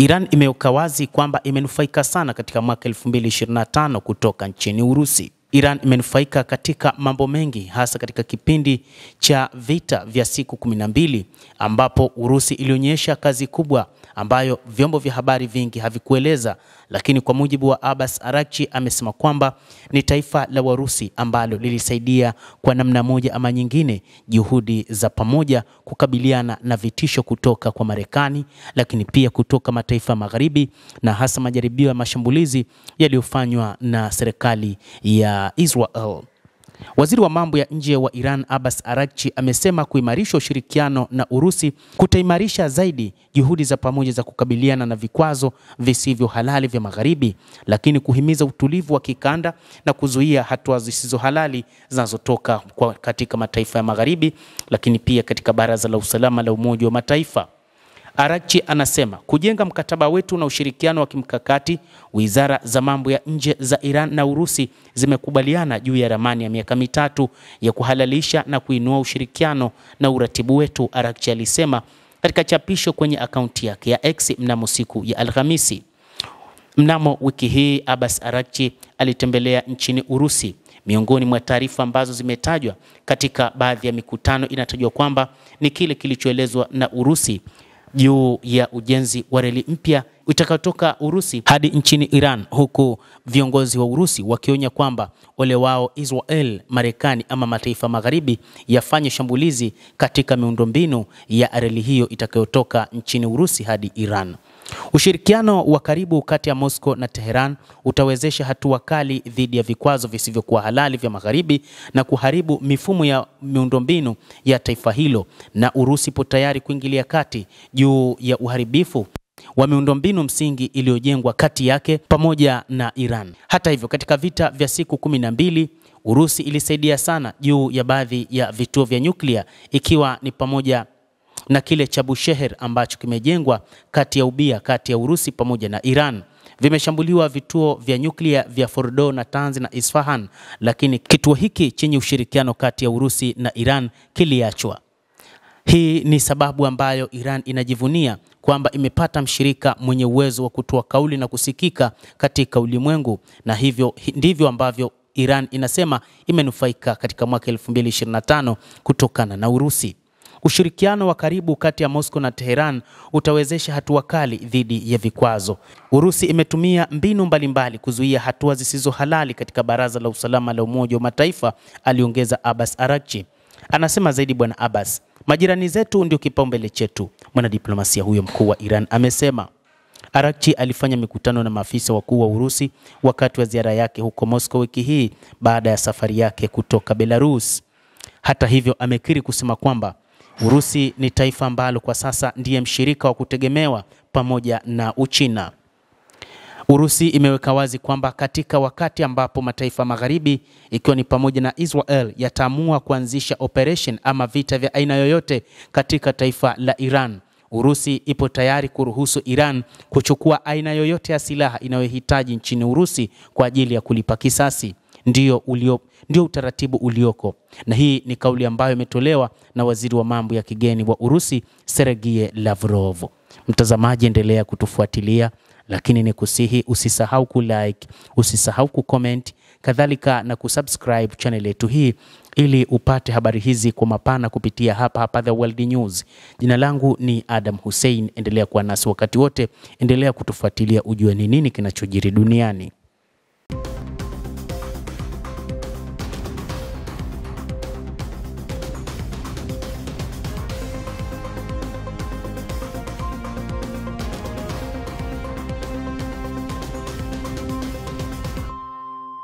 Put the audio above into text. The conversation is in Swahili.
Iran imeweka wazi kwamba imenufaika sana katika mwaka 2025 kutoka nchini Urusi. Iran imenufaika katika mambo mengi, hasa katika kipindi cha vita vya siku 12 ambapo Urusi ilionyesha kazi kubwa ambayo vyombo vya habari vingi havikueleza, lakini kwa mujibu wa Abbas Araghchi amesema kwamba ni taifa la Warusi ambalo lilisaidia kwa namna moja ama nyingine juhudi za pamoja kukabiliana na vitisho kutoka kwa Marekani, lakini pia kutoka mataifa magharibi, na hasa majaribio ya mashambulizi yaliyofanywa na serikali ya Israel. Waziri wa mambo ya nje wa Iran Abbas Araghchi amesema kuimarisha ushirikiano na Urusi kutaimarisha zaidi juhudi za pamoja za kukabiliana na vikwazo visivyo halali vya magharibi, lakini kuhimiza utulivu wa kikanda na kuzuia hatua zisizo halali zinazotoka katika mataifa ya magharibi, lakini pia katika Baraza la Usalama la Umoja wa Mataifa. Araghchi anasema kujenga mkataba wetu na ushirikiano wa kimkakati, wizara za mambo ya nje za Iran na Urusi zimekubaliana juu ya ramani ya miaka 3 ya kuhalalisha na kuinua ushirikiano na uratibu wetu, Araghchi alisema katika chapisho kwenye akaunti yake ya X mnamo siku ya Alhamisi. Mnamo wiki hii Abbas Araghchi alitembelea nchini Urusi. Miongoni mwa taarifa ambazo zimetajwa katika baadhi ya mikutano inatajwa kwamba ni kile kilichoelezwa na Urusi juu ya ujenzi wa reli mpya itakayotoka Urusi hadi nchini Iran, huku viongozi wa Urusi wakionya kwamba ole wao Israel, Marekani ama mataifa magharibi yafanye shambulizi katika miundombinu ya reli hiyo itakayotoka nchini Urusi hadi Iran. Ushirikiano wa karibu kati ya Moscow na Tehran utawezesha hatua kali dhidi ya vikwazo visivyokuwa halali vya magharibi na kuharibu mifumo ya miundombinu ya taifa hilo, na Urusi ipo tayari kuingilia kati juu ya uharibifu wa miundombinu msingi iliyojengwa kati yake pamoja na Iran. Hata hivyo, katika vita vya siku 12 Urusi ilisaidia sana juu ya baadhi ya vituo vya nyuklia, ikiwa ni pamoja na kile cha Bushehr ambacho kimejengwa kati ya Urusi pamoja na Iran. Vimeshambuliwa vituo vya nyuklia vya Fordo, Natanz na Isfahan, lakini kituo hiki chenye ushirikiano kati ya Urusi na Iran kiliachwa. Hii ni sababu ambayo Iran inajivunia kwamba imepata mshirika mwenye uwezo wa kutoa kauli na kusikika katika ulimwengu, na hivyo ndivyo ambavyo Iran inasema imenufaika katika mwaka 2025 kutokana na Urusi. Ushirikiano wa karibu kati ya Moscow na Tehran utawezesha hatua kali dhidi ya vikwazo. Urusi imetumia mbinu mbalimbali kuzuia hatua zisizo halali katika Baraza la Usalama la Umoja wa Mataifa, aliongeza Abbas Araghchi. Anasema zaidi Bwana Abbas, majirani zetu ndio kipaumbele chetu, mwanadiplomasia huyo mkuu wa Iran amesema. Araghchi alifanya mikutano na maafisa wakuu wa Urusi wakati wa ziara yake huko Moscow wiki hii baada ya safari yake kutoka Belarus. Hata hivyo, amekiri kusema kwamba Urusi ni taifa ambalo kwa sasa ndiye mshirika wa kutegemewa pamoja na Uchina. Urusi imeweka wazi kwamba katika wakati ambapo mataifa magharibi ikiwa ni pamoja na Israel yataamua kuanzisha operation ama vita vya aina yoyote katika taifa la Iran, Urusi ipo tayari kuruhusu Iran kuchukua aina yoyote ya silaha inayohitaji nchini Urusi kwa ajili ya kulipa kisasi. Ndio utaratibu ulioko, na hii ni kauli ambayo imetolewa na waziri wa mambo ya kigeni wa Urusi Sergei Lavrov. Mtazamaji, endelea kutufuatilia, lakini nikusihi usisahau kulike, usisahau kucomment, kadhalika na kusubscribe channel yetu hii ili upate habari hizi kwa mapana kupitia hapa The World News. Jina langu ni Adam Hussein, endelea kuwa nasi wakati wote, endelea kutufuatilia ujue ni nini kinachojiri duniani.